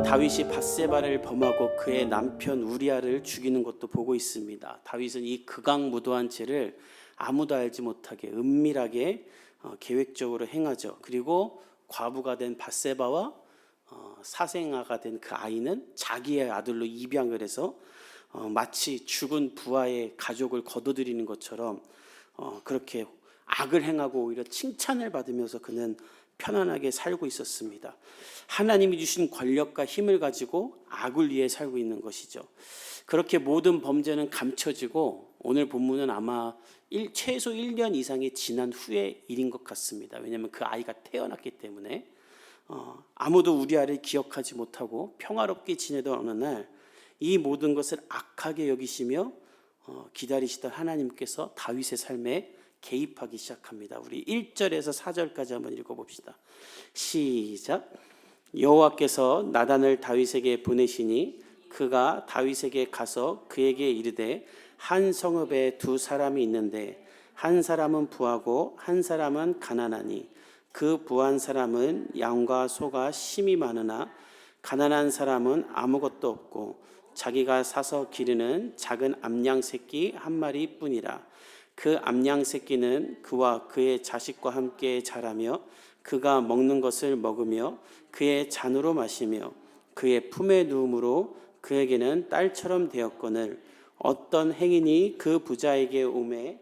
우리는 다윗이 밧세바를 범하고 그의 남편 우리아를 죽이는 것도 보고 있습니다. 다윗은 이 극악무도한 죄를 아무도 알지 못하게 은밀하게 계획적으로 행하죠. 그리고 과부가 된 밧세바와 사생아가 된 그 아이는 자기의 아들로 입양을 해서 마치 죽은 부하의 가족을 거둬들이는 것처럼 그렇게 악을 행하고 오히려 칭찬을 받으면서 그는 편안하게 살고 있었습니다. 하나님이 주신 권력과 힘을 가지고 악을 위해 살고 있는 것이죠. 그렇게 모든 범죄는 감춰지고 오늘 본문은 아마 최소 1년 이상이 지난 후의 일인 것 같습니다. 왜냐하면 그 아이가 태어났기 때문에 아무도 우리아를 기억하지 못하고 평화롭게 지내던 어느 날 이 모든 것을 악하게 여기시며 기다리시던 하나님께서 다윗의 삶에 개입하기 시작합니다. 우리 1절에서 4절까지 한번 읽어봅시다. 시작. 여호와께서 나단을 다윗에게 보내시니 그가 다윗에게 가서 그에게 이르되 한 성읍에 두 사람이 있는데 한 사람은 부하고 한 사람은 가난하니 그 부한 사람은 양과 소가 심이 많으나 가난한 사람은 아무것도 없고 자기가 사서 기르는 작은 암양 새끼 한 마리뿐이라. 그 암양 새끼는 그와 그의 자식과 함께 자라며 그가 먹는 것을 먹으며 그의 잔으로 마시며 그의 품에 누움으로 그에게는 딸처럼 되었거늘 어떤 행인이 그 부자에게 오매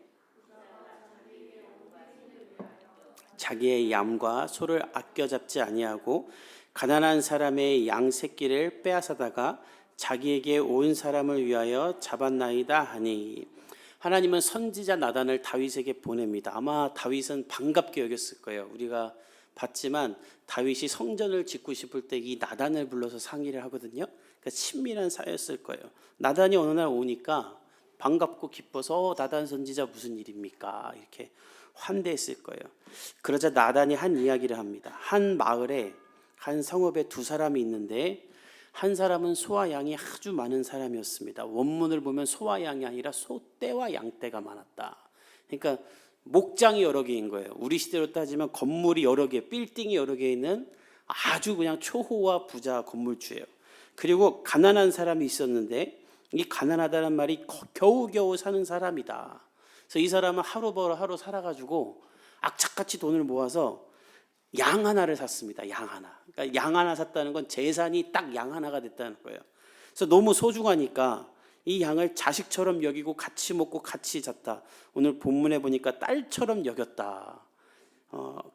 자기의 양과 소를 아껴 잡지 아니하고 가난한 사람의 양 새끼를 빼앗아다가 자기에게 온 사람을 위하여 잡았나이다 하니. 하나님은 선지자 나단을 다윗에게 보냅니다. 아마 다윗은 반갑게 여겼을 거예요. 우리가 봤지만 다윗이 성전을 짓고 싶을 때 이 나단을 불러서 상의를 하거든요. 그러니까 친밀한 사이였을 거예요. 나단이 어느 날 오니까 반갑고 기뻐서 나단 선지자 무슨 일입니까? 이렇게 환대했을 거예요. 그러자 나단이 한 이야기를 합니다. 한 마을에 한 성읍에 두 사람이 있는데 한 사람은 소와 양이 아주 많은 사람이었습니다. 원문을 보면 소와 양이 아니라 소떼와 양떼가 많았다. 그러니까 목장이 여러 개인 거예요. 우리 시대로 따지면 건물이 여러 개, 빌딩이 여러 개 있는 아주 그냥 초호화 부자 건물주예요. 그리고 가난한 사람이 있었는데 이 가난하다는 말이 겨우겨우 사는 사람이다. 그래서 이 사람은 하루 벌어 하루 살아가지고 악착같이 돈을 모아서 양 하나를 샀습니다. 양 하나. 그러니까 양 하나 샀다는 건 재산이 딱 양 하나가 됐다는 거예요. 그래서 너무 소중하니까 이 양을 자식처럼 여기고 같이 먹고 같이 잤다. 오늘 본문에 보니까 딸처럼 여겼다.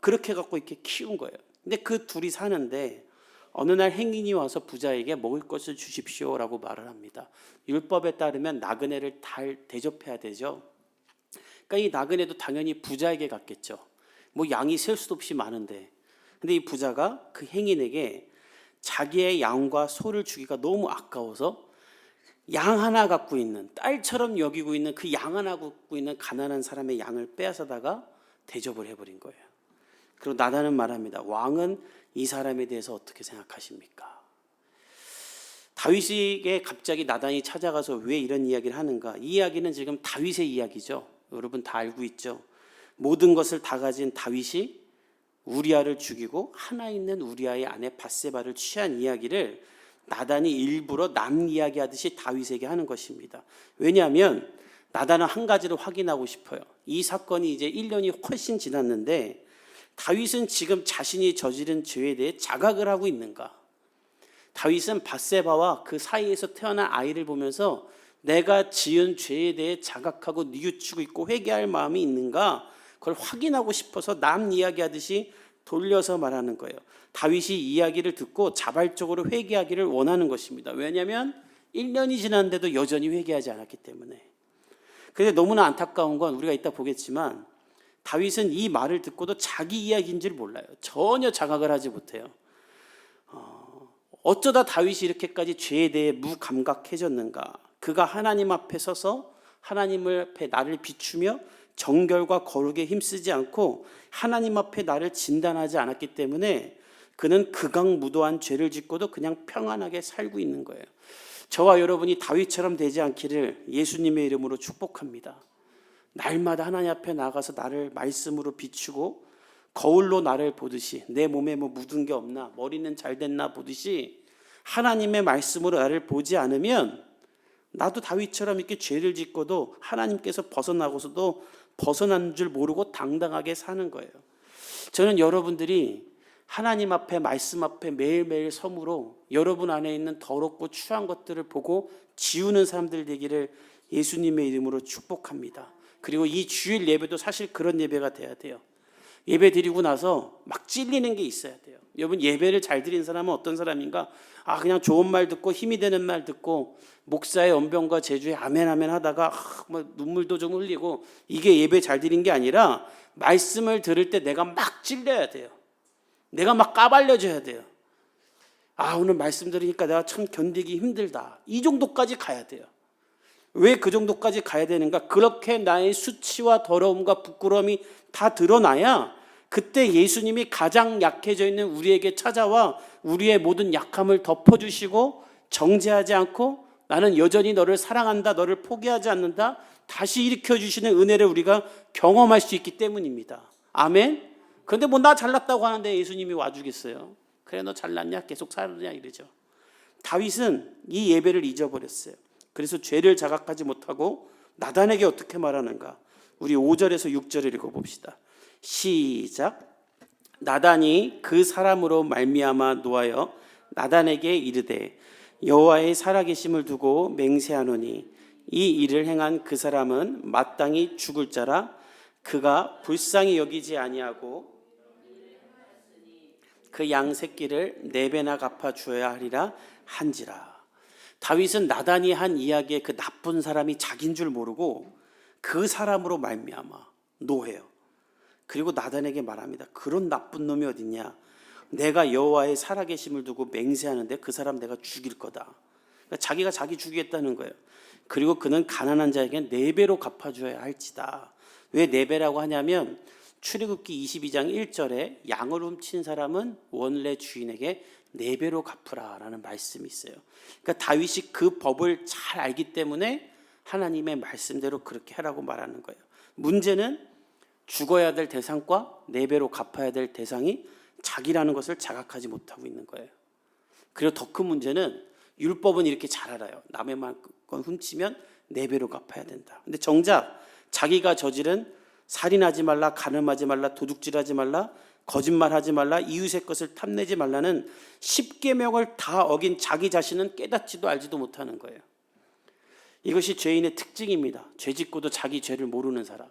그렇게 갖고 이렇게 키운 거예요. 근데 그 둘이 사는데 어느 날 행인이 와서 부자에게 먹을 것을 주십시오라고 말을 합니다. 율법에 따르면 나그네를 잘 대접해야 되죠. 그러니까 이 나그네도 당연히 부자에게 갔겠죠. 뭐 양이 셀 수도 없이 많은데. 근데 이 부자가 그 행인에게 자기의 양과 소를 주기가 너무 아까워서 양 하나 갖고 있는, 딸처럼 여기고 있는 그 양 하나 갖고 있는 가난한 사람의 양을 빼앗아다가 대접을 해버린 거예요. 그리고 나단은 말합니다. 왕은 이 사람에 대해서 어떻게 생각하십니까? 다윗에게 갑자기 나단이 찾아가서 왜 이런 이야기를 하는가? 이 이야기는 지금 다윗의 이야기죠. 여러분 다 알고 있죠. 모든 것을 다 가진 다윗이 우리아를 죽이고 하나 있는 우리아의 아내 밧세바를 취한 이야기를 나단이 일부러 남 이야기하듯이 다윗에게 하는 것입니다. 왜냐하면 나단은 한 가지를 확인하고 싶어요. 이 사건이 이제 1년이 훨씬 지났는데 다윗은 지금 자신이 저지른 죄에 대해 자각을 하고 있는가? 다윗은 밧세바와 그 사이에서 태어난 아이를 보면서 내가 지은 죄에 대해 자각하고 뉘우치고 있고 회개할 마음이 있는가? 그걸 확인하고 싶어서 남 이야기하듯이 돌려서 말하는 거예요. 다윗이 이야기를 듣고 자발적으로 회개하기를 원하는 것입니다. 왜냐하면 1년이 지났는데도 여전히 회개하지 않았기 때문에. 그런데 너무나 안타까운 건 우리가 이따 보겠지만 다윗은 이 말을 듣고도 자기 이야기인 줄 몰라요. 전혀 자각을 하지 못해요. 어쩌다 다윗이 이렇게까지 죄에 대해 무감각해졌는가? 그가 하나님 앞에 서서 하나님을 앞에 나를 비추며 정결과 거룩에 힘쓰지 않고 하나님 앞에 나를 진단하지 않았기 때문에 그는 극악무도한 죄를 짓고도 그냥 평안하게 살고 있는 거예요. 저와 여러분이 다윗처럼 되지 않기를 예수님의 이름으로 축복합니다. 날마다 하나님 앞에 나가서 나를 말씀으로 비추고 거울로 나를 보듯이 내 몸에 뭐 묻은 게 없나, 머리는 잘 됐나 보듯이 하나님의 말씀으로 나를 보지 않으면 나도 다윗처럼 이렇게 죄를 짓고도 하나님께서 벗어나고서도 벗어난 줄 모르고 당당하게 사는 거예요. 저는 여러분들이 하나님 앞에 말씀 앞에 매일매일 섬으로 여러분 안에 있는 더럽고 추한 것들을 보고 지우는 사람들 되기를 예수님의 이름으로 축복합니다. 그리고 이 주일 예배도 사실 그런 예배가 돼야 돼요. 예배 드리고 나서 막 찔리는 게 있어야 돼요. 여러분, 예배를 잘 드린 사람은 어떤 사람인가? 그냥 좋은 말 듣고 힘이 되는 말 듣고 목사의 언변과 제주에 아멘 아멘 하다가 눈물도 좀 흘리고 이게 예배 잘 드린 게 아니라 말씀을 들을 때 내가 막 찔려야 돼요. 내가 막 까발려져야 돼요. 오늘 말씀 들으니까 내가 참 견디기 힘들다. 이 정도까지 가야 돼요. 왜 그 정도까지 가야 되는가? 그렇게 나의 수치와 더러움과 부끄러움이 다 드러나야 그때 예수님이 가장 약해져 있는 우리에게 찾아와 우리의 모든 약함을 덮어주시고 정죄하지 않고 나는 여전히 너를 사랑한다, 너를 포기하지 않는다, 다시 일으켜주시는 은혜를 우리가 경험할 수 있기 때문입니다. 아멘? 그런데 나 잘났다고 하는데 예수님이 와주겠어요? 그래, 너 잘났냐? 계속 살느냐? 이러죠. 다윗은 이 예배를 잊어버렸어요. 그래서 죄를 자각하지 못하고 나단에게 어떻게 말하는가? 우리 5절에서 6절을 읽어봅시다. 시작. 나단이 그 사람으로 말미암아 노하여 나단에게 이르되 여호와의 살아계심을 두고 맹세하노니 이 일을 행한 그 사람은 마땅히 죽을 자라. 그가 불쌍히 여기지 아니하고 그 양 새끼를 4배나 갚아 주어야 하리라 한지라. 다윗은 나단이 한 이야기에 그 나쁜 사람이 자기인 줄 모르고 그 사람으로 말미암아 노해요. 그리고 나단에게 말합니다. 그런 나쁜 놈이 어딨냐? 내가 여호와의 살아계심을 두고 맹세하는데 그 사람 내가 죽일 거다. 그러니까 자기가 자기 죽이겠다는 거예요. 그리고 그는 가난한 자에게 4배로 갚아줘야 할지다. 왜 4배라고 하냐면 출애굽기 22장 1절에 양을 훔친 사람은 원래 주인에게 4배로 갚으라라는 말씀이 있어요. 그러니까 다윗이 그 법을 잘 알기 때문에 하나님의 말씀대로 그렇게 하라고 말하는 거예요. 문제는 죽어야 될 대상과 4배로 갚아야 될 대상이 자기라는 것을 자각하지 못하고 있는 거예요. 그리고 더 큰 문제는 율법은 이렇게 잘 알아요. 남의 건 훔치면 4배로 갚아야 된다. 근데 정작 자기가 저지른 살인하지 말라, 간음하지 말라, 도둑질하지 말라, 거짓말하지 말라, 이웃의 것을 탐내지 말라는 10계명을 다 어긴 자기 자신은 깨닫지도 알지도 못하는 거예요. 이것이 죄인의 특징입니다. 죄 짓고도 자기 죄를 모르는 사람.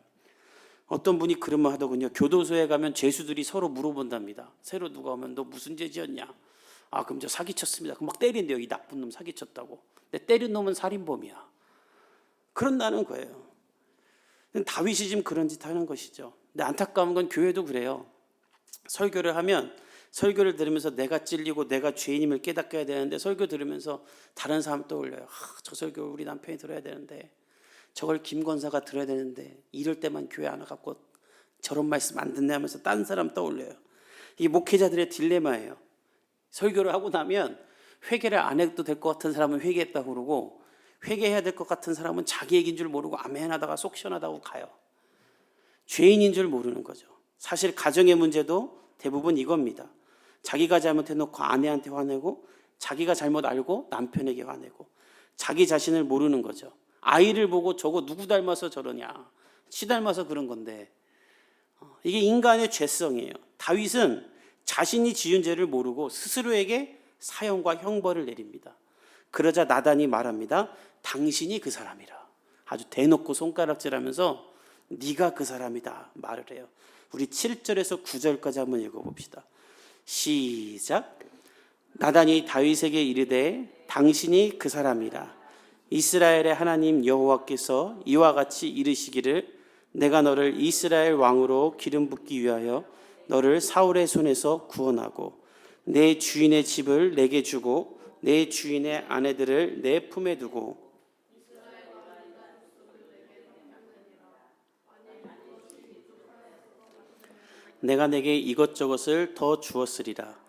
어떤 분이 그런 말 하더군요. 교도소에 가면 죄수들이 서로 물어본답니다. 새로 누가 오면 너 무슨 죄 지었냐? 그럼 저 사기쳤습니다. 그럼 막 때린대요. 이 나쁜 놈 사기쳤다고. 근데 때린 놈은 살인범이야. 그런다는 거예요. 다윗이 지금 그런 짓 하는 것이죠. 근데 안타까운 건 교회도 그래요. 설교를 하면 설교를 들으면서 내가 찔리고 내가 죄인임을 깨닫게 해야 되는데 설교 들으면서 다른 사람 떠올려요. 저 설교 우리 남편이 들어야 되는데, 저걸 김 권사가 들어야 되는데, 이럴 때만 교회 안 와갖고 저런 말씀 안 듣네 하면서 딴 사람 떠올려요. 이게 목회자들의 딜레마예요. 설교를 하고 나면 회개를 안 해도 될 것 같은 사람은 회개했다고 그러고, 회개해야 될 것 같은 사람은 자기 얘기인 줄 모르고 아멘 하다가 속 시원하다고 가요. 죄인인 줄 모르는 거죠. 사실 가정의 문제도 대부분 이겁니다. 자기가 잘못해놓고 아내한테 화내고, 자기가 잘못 알고 남편에게 화내고, 자기 자신을 모르는 거죠. 아이를 보고 저거 누구 닮아서 저러냐, 지 닮아서 그런 건데, 이게 인간의 죄성이에요. 다윗은 자신이 지은 죄를 모르고 스스로에게 사형과 형벌을 내립니다. 그러자 나단이 말합니다. 당신이 그 사람이라. 아주 대놓고 손가락질하면서 네가 그 사람이다 말을 해요. 우리 7절에서 9절까지 한번 읽어봅시다. 시작. 나단이 다윗에게 이르되 당신이 그 사람이라. 이스라엘의 하나님 여호와께서 이와 같이 이르시기를 내가 너를 이스라엘 왕으로 기름 붓기 위하여 너를 사울의 손에서 구원하고 내 주인의 집을 내게 주고 내 주인의 아내들을 내 품에 두고 내가 내게 이것저것을 더 주었으리라.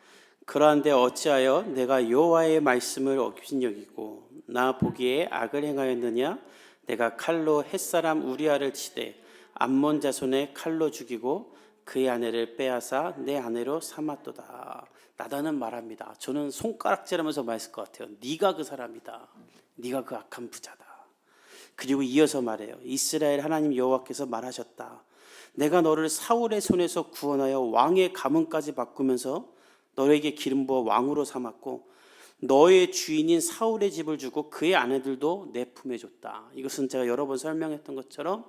그러한데 어찌하여 내가 여호와의 말씀을 업신여기고 나 보기에 악을 행하였느냐? 내가 칼로 햇사람 우리아를 치되 암몬 자손의 칼로 죽이고 그의 아내를 빼앗아 내 아내로 삼았도다. 나단은 말합니다. 저는 손가락질하면서 말했을 것 같아요. 네가 그 사람이다. 네가 그 악한 부자다. 그리고 이어서 말해요. 이스라엘 하나님 여호와께서 말하셨다. 내가 너를 사울의 손에서 구원하여 왕의 가문까지 바꾸면서 너에게 기름 부어 왕으로 삼았고 너의 주인인 사울의 집을 주고 그의 아내들도 내 품에 줬다. 이것은 제가 여러 번 설명했던 것처럼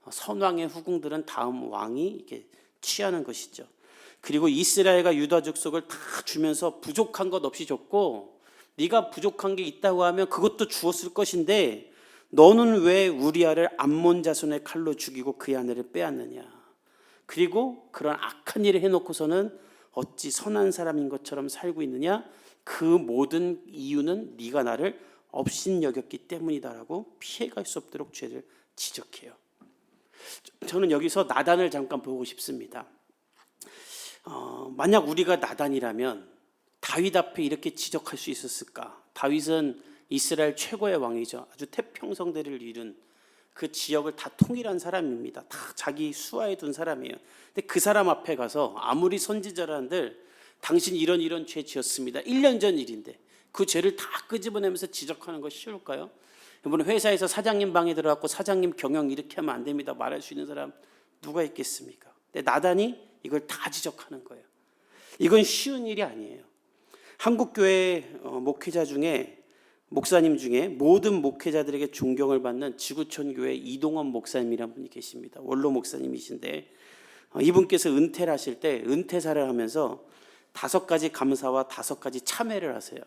선왕의 후궁들은 다음 왕이 이렇게 취하는 것이죠. 그리고 이스라엘과 유다 족속을 다 주면서 부족한 것 없이 줬고 네가 부족한 게 있다고 하면 그것도 주었을 것인데 너는 왜 우리아를 암몬 자손의 칼로 죽이고 그의 아내를 빼앗느냐. 그리고 그런 악한 일을 해놓고서는 어찌 선한 사람인 것처럼 살고 있느냐. 그 모든 이유는 네가 나를 업신여겼기 때문이다라고 피해갈 수 없도록 죄를 지적해요. 저는 여기서 나단을 잠깐 보고 싶습니다. 만약 우리가 나단이라면 다윗 앞에 이렇게 지적할 수 있었을까? 다윗은 이스라엘 최고의 왕이죠. 아주 태평성대를 이룬 그 지역을 다 통일한 사람입니다. 다 자기 수하에 둔 사람이에요. 근데 그 사람 앞에 가서 아무리 선지자라는들 당신 이런 죄 지었습니다. 1년 전 일인데 그 죄를 다 끄집어내면서 지적하는 거 쉬울까요? 이번에 회사에서 사장님 방에 들어갔고 사장님 경영 이렇게 하면 안 됩니다. 말할 수 있는 사람 누가 있겠습니까? 근데 나단이 이걸 다 지적하는 거예요. 이건 쉬운 일이 아니에요. 한국교회 목회자 중에 목사님 중에 모든 목회자들에게 존경을 받는 지구촌교회 이동원 목사님이라는 분이 계십니다. 원로 목사님이신데 이분께서 은퇴를 하실 때 은퇴사를 하면서 5가지 감사와 5가지 참회를 하세요.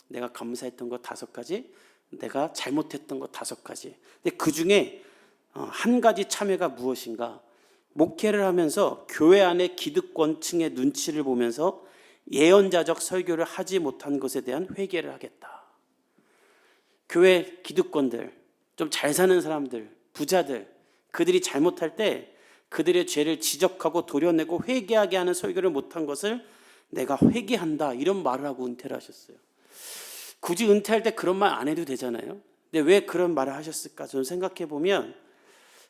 내가 감사했던 것 5가지, 내가 잘못했던 것 5가지. 근데 그 중에 한 가지 참회가 무엇인가? 목회를 하면서 교회 안에 기득권층의 눈치를 보면서 예언자적 설교를 하지 못한 것에 대한 회개를 하겠다. 교회 기득권들, 좀 잘 사는 사람들, 부자들, 그들이 잘못할 때 그들의 죄를 지적하고 도려내고 회개하게 하는 설교를 못한 것을 내가 회개한다, 이런 말을 하고 은퇴를 하셨어요. 굳이 은퇴할 때 그런 말 안 해도 되잖아요. 근데 왜 그런 말을 하셨을까? 저는 생각해 보면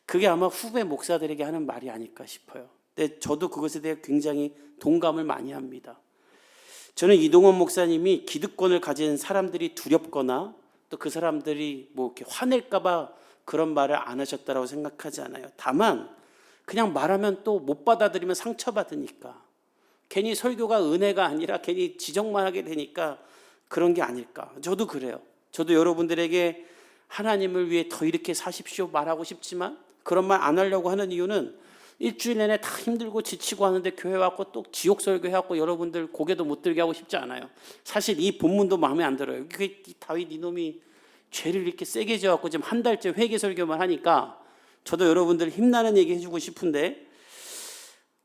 그게 아마 후배 목사들에게 하는 말이 아닐까 싶어요. 근데 저도 그것에 대해 굉장히 동감을 많이 합니다. 저는 이동원 목사님이 기득권을 가진 사람들이 두렵거나 또 그 사람들이 뭐 이렇게 화낼까봐 그런 말을 안 하셨다라고 생각하지 않아요. 다만 그냥 말하면 또 못 받아들이면 상처받으니까, 괜히 설교가 은혜가 아니라 괜히 지적만 하게 되니까 그런 게 아닐까. 저도 그래요. 저도 여러분들에게 하나님을 위해 더 이렇게 사십시오 말하고 싶지만 그런 말 안 하려고 하는 이유는 일주일 내내 다 힘들고 지치고 하는데 교회 와서 또 지옥 설교해갖고 여러분들 고개도 못 들게 하고 싶지 않아요. 사실 이 본문도 마음에 안 들어요. 다윗 이놈이 죄를 이렇게 세게 지어갖고 지금 한 달째 회개 설교만 하니까 저도 여러분들 힘나는 얘기 해주고 싶은데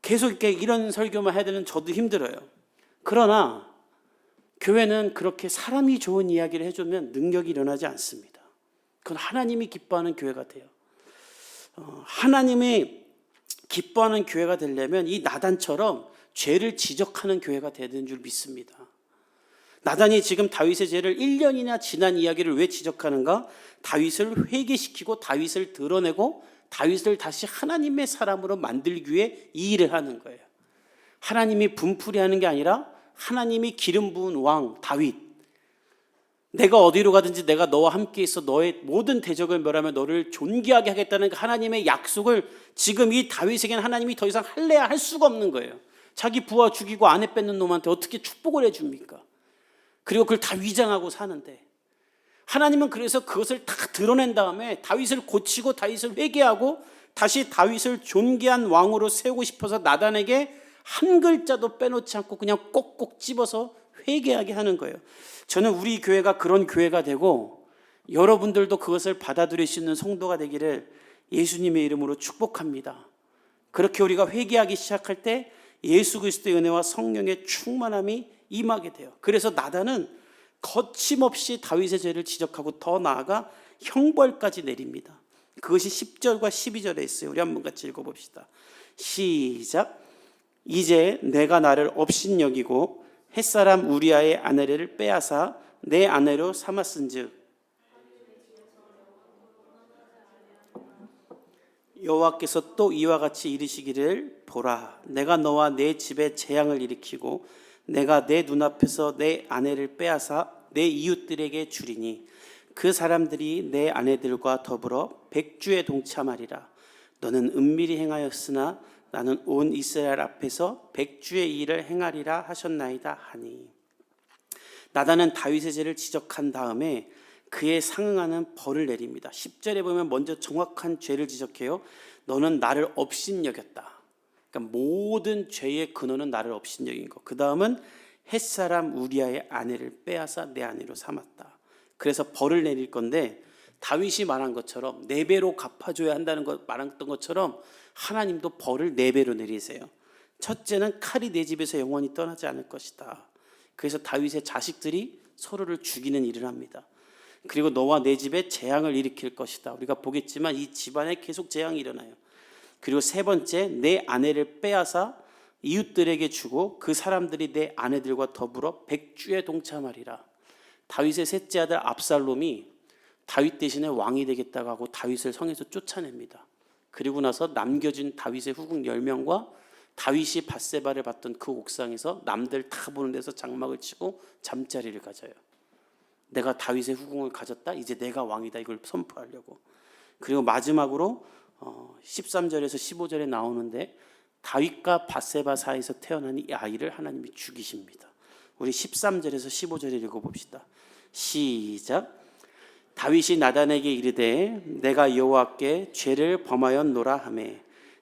계속 이렇게 이런 설교만 해야 되는 저도 힘들어요. 그러나 교회는 그렇게 사람이 좋은 이야기를 해주면 능력이 일어나지 않습니다. 그건 하나님이 기뻐하는 교회가 돼요. 하나님이 기뻐하는 교회가 되려면 이 나단처럼 죄를 지적하는 교회가 돼야 되는 줄 믿습니다. 나단이 지금 다윗의 죄를 1년이나 지난 이야기를 왜 지적하는가? 다윗을 회개시키고 다윗을 드러내고 다윗을 다시 하나님의 사람으로 만들기 위해 이 일을 하는 거예요. 하나님이 분풀이 하는 게 아니라 하나님이 기름 부은 왕 다윗, 내가 어디로 가든지 내가 너와 함께 있어 너의 모든 대적을 멸하며 너를 존귀하게 하겠다는 하나님의 약속을 지금 이 다윗에게는 하나님이 더 이상 할래야 할 수가 없는 거예요. 자기 부하 죽이고 아내 뺏는 놈한테 어떻게 축복을 해줍니까? 그리고 그걸 다 위장하고 사는데 하나님은 그래서 그것을 다 드러낸 다음에 다윗을 고치고 다윗을 회개하고 다시 다윗을 존귀한 왕으로 세우고 싶어서 나단에게 한 글자도 빼놓지 않고 그냥 꼭꼭 집어서 회개하게 하는 거예요. 저는 우리 교회가 그런 교회가 되고 여러분들도 그것을 받아들일 수 있는 성도가 되기를 예수님의 이름으로 축복합니다. 그렇게 우리가 회개하기 시작할 때 예수 그리스도의 은혜와 성령의 충만함이 임하게 돼요. 그래서 나단은 거침없이 다윗의 죄를 지적하고 더 나아가 형벌까지 내립니다. 그것이 10절과 12절에 있어요. 우리 한번 같이 읽어봅시다. 시작. 이제 내가 나를 업신여기고 햇사람 우리아의 아내를 빼앗아 내 아내로 삼았은즉 여호와께서 또 이와 같이 이르시기를 보라, 내가 너와 내 집에 재앙을 일으키고 내가 내 눈앞에서 내 아내를 빼앗아 내 이웃들에게 주리니 그 사람들이 내 아내들과 더불어 백주에 동참하리라. 너는 은밀히 행하였으나 나는 온 이스라엘 앞에서 백주의 일을 행하리라 하셨나이다 하니. 나단은 다윗의 죄를 지적한 다음에 그에 상응하는 벌을 내립니다. 10절에 보면 먼저 정확한 죄를 지적해요. 너는 나를 업신여겼다. 그러니까 모든 죄의 근원은 나를 업신여긴 것. 그 다음은 햇사람 우리아의 아내를 빼앗아 내 아내로 삼았다. 그래서 벌을 내릴 건데 다윗이 말한 것처럼 4배로 갚아줘야 한다는 것 말했던 것처럼 하나님도 벌을 4배로 내리세요. 첫째는 칼이 내 집에서 영원히 떠나지 않을 것이다. 그래서 다윗의 자식들이 서로를 죽이는 일을 합니다. 그리고 너와 내 집에 재앙을 일으킬 것이다. 우리가 보겠지만 이 집안에 계속 재앙이 일어나요. 그리고 세 번째, 내 아내를 빼앗아 이웃들에게 주고 그 사람들이 내 아내들과 더불어 백주에 동참하리라. 다윗의 셋째 아들 압살롬이 다윗 대신에 왕이 되겠다고 하고 다윗을 성에서 쫓아냅니다. 그리고 나서 남겨진 다윗의 후궁 10명과 다윗이 밧세바를 받던 그 옥상에서 남들 다 보는 데서 장막을 치고 잠자리를 가져요. 내가 다윗의 후궁을 가졌다. 이제 내가 왕이다. 이걸 선포하려고. 그리고 마지막으로 13절에서 15절에 나오는데 다윗과 밧세바 사이에서 태어난 이 아이를 하나님이 죽이십니다. 우리 13절에서 15절을 읽어봅시다. 시작. 다윗이 나단에게 이르되 내가 여호와께 죄를 범하였노라 하매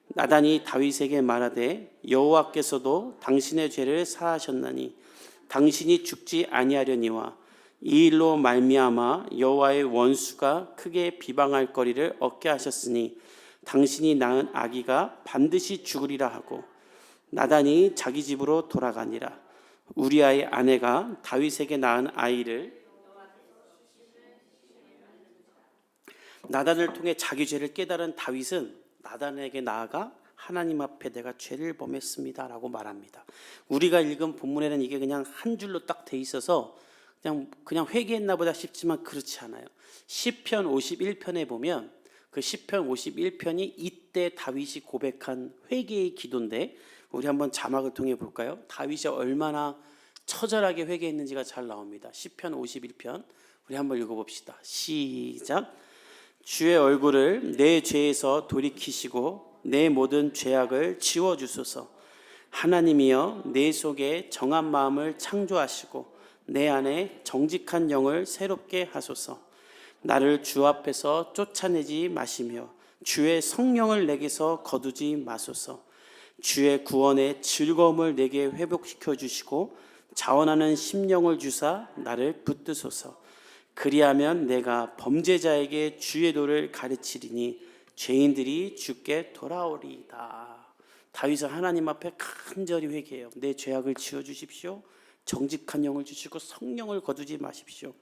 나단이 다윗에게 말하되 여호와께서도 당신의 죄를 사하셨나니 당신이 죽지 아니하려니와 이 일로 말미암아 여호와의 원수가 크게 비방할 거리를 얻게 하셨으니 당신이 낳은 아기가 반드시 죽으리라 하고 나단이 자기 집으로 돌아가니라. 우리아의 아내가 다윗에게 낳은 아이를 나단을 통해 자기 죄를 깨달은 다윗은 나단에게 나아가 하나님 앞에 내가 죄를 범했습니다 라고 말합니다. 우리가 읽은 본문에는 이게 그냥 한 줄로 딱 돼 있어서 그냥 회개했나 보다 싶지만 그렇지 않아요. 시편 51편에 보면 그 시편 51편이 이때 다윗이 고백한 회개의 기도인데 우리 한번 자막을 통해 볼까요? 다윗이 얼마나 처절하게 회개했는지가 잘 나옵니다. 시편 51편 우리 한번 읽어봅시다. 시작. 주의 얼굴을 내 죄에서 돌이키시고 내 모든 죄악을 지워주소서. 하나님이여 내 속에 정한 마음을 창조하시고 내 안에 정직한 영을 새롭게 하소서. 나를 주 앞에서 쫓아내지 마시며 주의 성령을 내게서 거두지 마소서. 주의 구원의 즐거움을 내게 회복시켜 주시고 자원하는 심령을 주사 나를 붙드소서. 그리하면 내가 범죄자에게 주의 도를 가르치리니 죄인들이 주께 돌아오리이다. 다윗은 하나님 앞에 간절히 회개해요. 내 죄악을 지워주십시오. 정직한 영을 주시고 성령을 거두지 마십시오.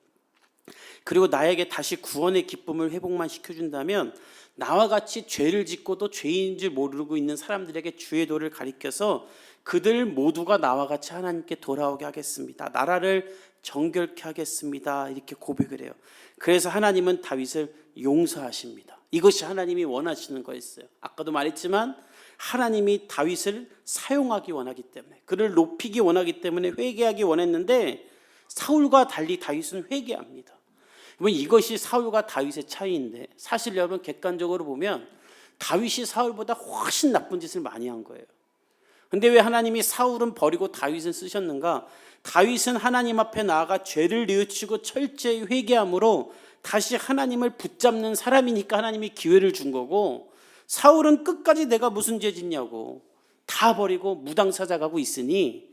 그리고 나에게 다시 구원의 기쁨을 회복만 시켜준다면 나와 같이 죄를 짓고도 죄인 줄 모르고 있는 사람들에게 주의 도를 가리켜서 그들 모두가 나와 같이 하나님께 돌아오게 하겠습니다. 나라를 정결케 하겠습니다. 이렇게 고백을 해요. 그래서 하나님은 다윗을 용서하십니다. 이것이 하나님이 원하시는 거였어요. 아까도 말했지만 하나님이 다윗을 사용하기 원하기 때문에 그를 높이기 원하기 때문에 회개하기 원했는데 사울과 달리 다윗은 회개합니다. 이것이 사울과 다윗의 차이인데 사실 여러분 객관적으로 보면 다윗이 사울보다 훨씬 나쁜 짓을 많이 한 거예요. 근데 왜 하나님이 사울은 버리고 다윗을 쓰셨는가? 다윗은 하나님 앞에 나아가 죄를 뉘우치고 철저히 회개함으로 다시 하나님을 붙잡는 사람이니까 하나님이 기회를 준 거고 사울은 끝까지 내가 무슨 죄 짓냐고 다 버리고 무당 찾아가고 있으니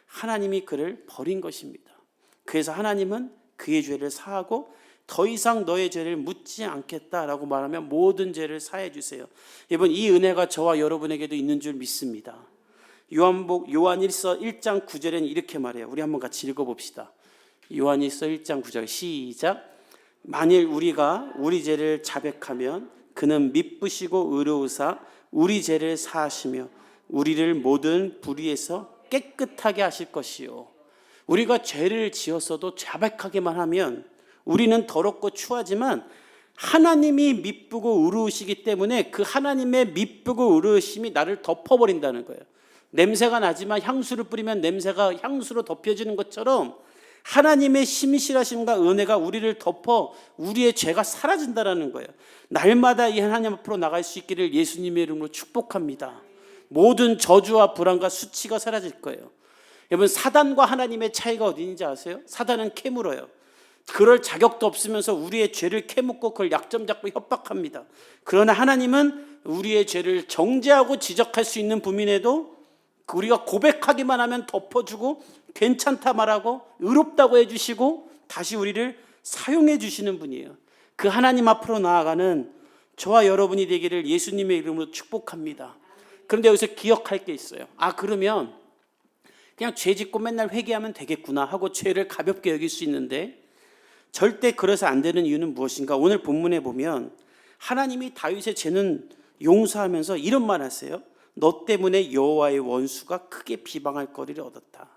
하나님이 그를 버린 것입니다. 그래서 하나님은 그의 죄를 사하고 더 이상 너의 죄를 묻지 않겠다라고 말하면 모든 죄를 사해 주세요. 여러분 이 은혜가 저와 여러분에게도 있는 줄 믿습니다. 요한일서 1장 9절에는 이렇게 말해요. 우리 한번 같이 읽어봅시다. 요한일서 1장 9절 시작. 만일 우리가 우리 죄를 자백하면 그는 미쁘시고 의로우사 우리 죄를 사하시며 우리를 모든 불의에서 깨끗하게 하실 것이요. 우리가 죄를 지었어도 자백하기만 하면 우리는 더럽고 추하지만 하나님이 미쁘고 의로우시기 때문에 그 하나님의 미쁘고 의로우심이 나를 덮어버린다는 거예요. 냄새가 나지만 향수를 뿌리면 냄새가 향수로 덮여지는 것처럼 하나님의 신실하심과 은혜가 우리를 덮어 우리의 죄가 사라진다라는 거예요. 날마다 이 하나님 앞으로 나갈 수 있기를 예수님의 이름으로 축복합니다. 모든 저주와 불안과 수치가 사라질 거예요. 여러분, 사단과 하나님의 차이가 어디 있는지 아세요? 사단은 캐물어요. 그럴 자격도 없으면서 우리의 죄를 캐묻고 그걸 약점 잡고 협박합니다. 그러나 하나님은 우리의 죄를 정죄하고 지적할 수 있는 부민에도 우리가 고백하기만 하면 덮어주고 괜찮다 말하고 의롭다고 해주시고 다시 우리를 사용해 주시는 분이에요. 그 하나님 앞으로 나아가는 저와 여러분이 되기를 예수님의 이름으로 축복합니다. 그런데 여기서 기억할 게 있어요. 그러면 그냥 죄 짓고 맨날 회개하면 되겠구나 하고 죄를 가볍게 여길 수 있는데, 절대 그래서 안 되는 이유는 무엇인가? 오늘 본문에 보면 하나님이 다윗의 죄는 용서하면서 이런 말 하세요. 너 때문에 여호와의 원수가 크게 비방할 거리를 얻었다.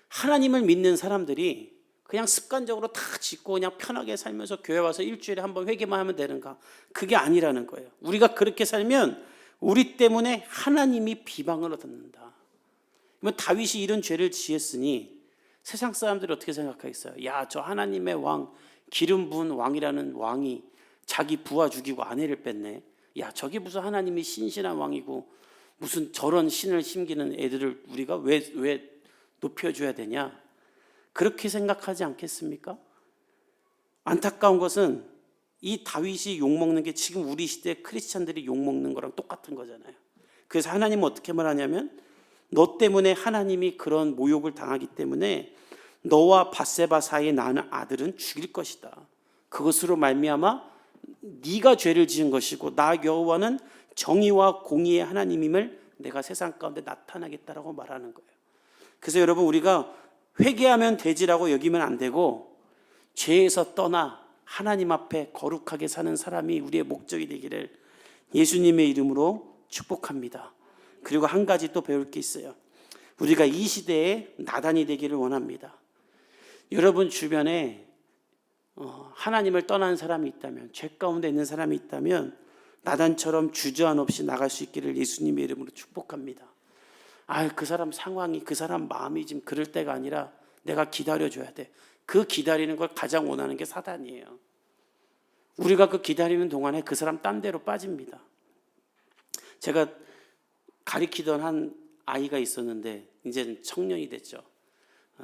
하나님을 믿는 사람들이 그냥 습관적으로 다 짓고 그냥 편하게 살면서 교회 와서 일주일에 한 번 회개만 하면 되는가? 그게 아니라는 거예요. 우리가 그렇게 살면 우리 때문에 하나님이 비방을 얻는다. 다윗이 이런 죄를 지었으니 세상 사람들이 어떻게 생각하겠어요? 야, 저 하나님의 왕, 기름 부은 왕이라는 왕이 자기 부하 죽이고 아내를 뺐네. 야, 저게 무슨 하나님이 신실한 왕이고 무슨 저런 신을 심기는 애들을 우리가 왜 높여줘야 되냐? 그렇게 생각하지 않겠습니까? 안타까운 것은 이 다윗이 욕먹는 게 지금 우리 시대 크리스찬들이 욕먹는 거랑 똑같은 거잖아요. 그래서 하나님은 어떻게 말하냐면 너 때문에 하나님이 그런 모욕을 당하기 때문에 너와 밧세바 사이에 나는 아들은 죽일 것이다. 그것으로 말미암아 네가 죄를 지은 것이고 나 여호와는 정의와 공의의 하나님임을 내가 세상 가운데 나타나겠다라고 말하는 거예요. 그래서 여러분, 우리가 회개하면 되지라고 여기면 안 되고 죄에서 떠나 하나님 앞에 거룩하게 사는 사람이 우리의 목적이 되기를 예수님의 이름으로 축복합니다. 그리고 한 가지 또 배울 게 있어요. 우리가 이 시대에 나단이 되기를 원합니다. 여러분 주변에 하나님을 떠난 사람이 있다면, 죄 가운데 있는 사람이 있다면 나단처럼 주저함 없이 나갈 수 있기를 예수님의 이름으로 축복합니다. 그 사람 상황이, 그 사람 마음이 지금 그럴 때가 아니라 내가 기다려줘야 돼. 그 기다리는 걸 가장 원하는 게 사단이에요. 우리가 그 기다리는 동안에 그 사람 딴 데로 빠집니다. 제가 가리키던 한 아이가 있었는데 이제는 청년이 됐죠.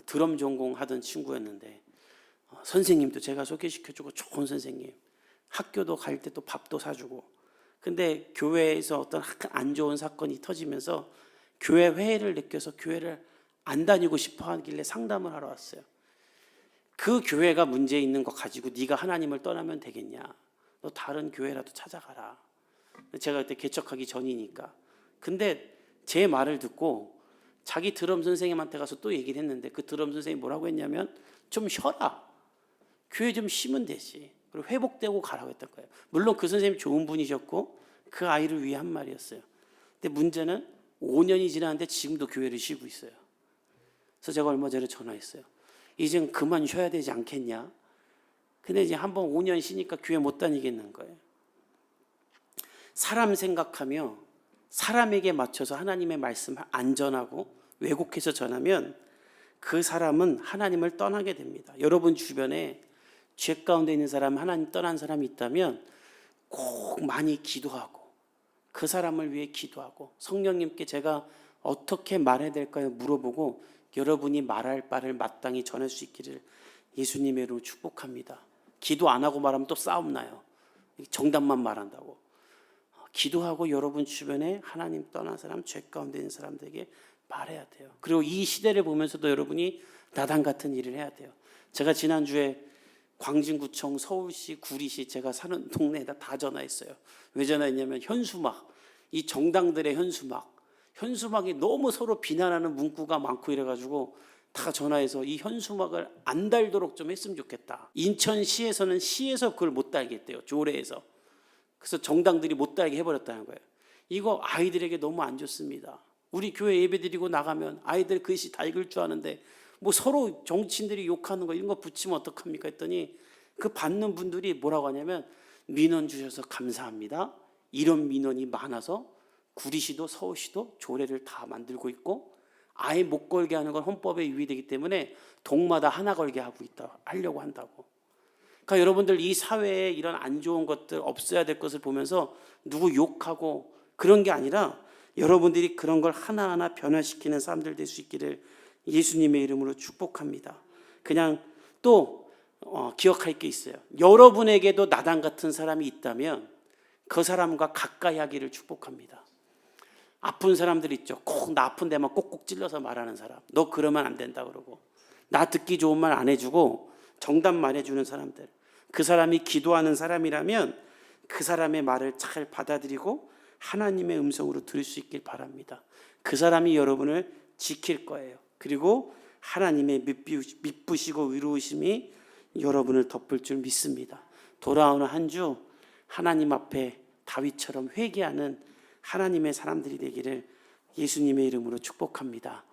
드럼 전공하던 친구였는데 선생님도 제가 소개시켜주고 좋은 선생님, 학교도 갈 때 또 밥도 사주고. 근데 교회에서 어떤 안 좋은 사건이 터지면서 교회 회의를 느껴서 교회를 안 다니고 싶어 하길래 상담을 하러 왔어요. 그 교회가 문제 있는 거 가지고 네가 하나님을 떠나면 되겠냐? 너 다른 교회라도 찾아가라. 제가 그때 개척하기 전이니까. 근데 제 말을 듣고 자기 드럼 선생님한테 가서 또 얘기를 했는데 그 드럼 선생님이 뭐라고 했냐면 좀 쉬어라. 교회 좀 쉬면 되지. 그리고 회복되고 가라고 했던 거예요. 물론 그 선생님이 좋은 분이셨고 그 아이를 위해 한 말이었어요. 근데 문제는 5년이 지났는데 지금도 교회를 쉬고 있어요. 그래서 제가 얼마 전에 전화했어요. 이젠 그만 쉬어야 되지 않겠냐? 근데 이제 한번 5년 쉬니까 교회 못 다니겠는 거예요. 사람 생각하며 사람에게 맞춰서 하나님의 말씀을 안 전하고 왜곡해서 전하면 그 사람은 하나님을 떠나게 됩니다. 여러분 주변에 죄 가운데 있는 사람, 하나님 떠난 사람이 있다면 꼭 많이 기도하고 그 사람을 위해 기도하고 성령님께 제가 어떻게 말해야 될까요? 물어보고 여러분이 말할 바를 마땅히 전할 수 있기를 예수님의 이름으로 축복합니다. 기도 안 하고 말하면 또 싸움 나요. 정답만 말한다고. 기도하고 여러분 주변에 하나님 떠난 사람, 죄 가운데 있는 사람들에게 말해야 돼요. 그리고 이 시대를 보면서도 여러분이 나단 같은 일을 해야 돼요. 제가 지난주에 광진구청, 서울시, 구리시 제가 사는 동네에다 다 전화했어요. 왜 전화했냐면 현수막, 이 정당들의 현수막이 너무 서로 비난하는 문구가 많고 이래가지고 다 전화해서 이 현수막을 안 달도록 좀 했으면 좋겠다. 인천시에서는 시에서 그걸 못 달겠대요. 조례에서. 그래서 정당들이 못 달게 해버렸다는 거예요. 이거 아이들에게 너무 안 좋습니다. 우리 교회 예배 드리고 나가면 아이들 글씨 다 읽을 줄 아는데 뭐 서로 정치인들이 욕하는 거 이런 거 붙이면 어떡합니까 했더니 그 받는 분들이 뭐라고 하냐면 민원 주셔서 감사합니다. 이런 민원이 많아서 구리시도 서울시도 조례를 다 만들고 있고 아예 못 걸게 하는 건 헌법에 유의되기 때문에 동마다 하나 걸게 하려고 한다고. 그러니까 여러분들 이 사회에 이런 안 좋은 것들 없어야 될 것을 보면서 누구 욕하고 그런 게 아니라 여러분들이 그런 걸 하나하나 변화시키는 사람들 될 수 있기를 예수님의 이름으로 축복합니다. 그냥 또 기억할 게 있어요. 여러분에게도 나단 같은 사람이 있다면 그 사람과 가까이 하기를 축복합니다. 아픈 사람들 있죠. 꼭 나 아픈 데만 꼭꼭 찔러서 말하는 사람. 너 그러면 안 된다 그러고 나 듣기 좋은 말 안 해주고 정답 말해주는 사람들. 그 사람이 기도하는 사람이라면 그 사람의 말을 잘 받아들이고 하나님의 음성으로 들을 수 있길 바랍니다. 그 사람이 여러분을 지킬 거예요. 그리고 하나님의 미쁘시고 의로우심이 여러분을 덮을 줄 믿습니다. 돌아오는 한 주 하나님 앞에 다윗처럼 회개하는 하나님의 사람들이 되기를 예수님의 이름으로 축복합니다.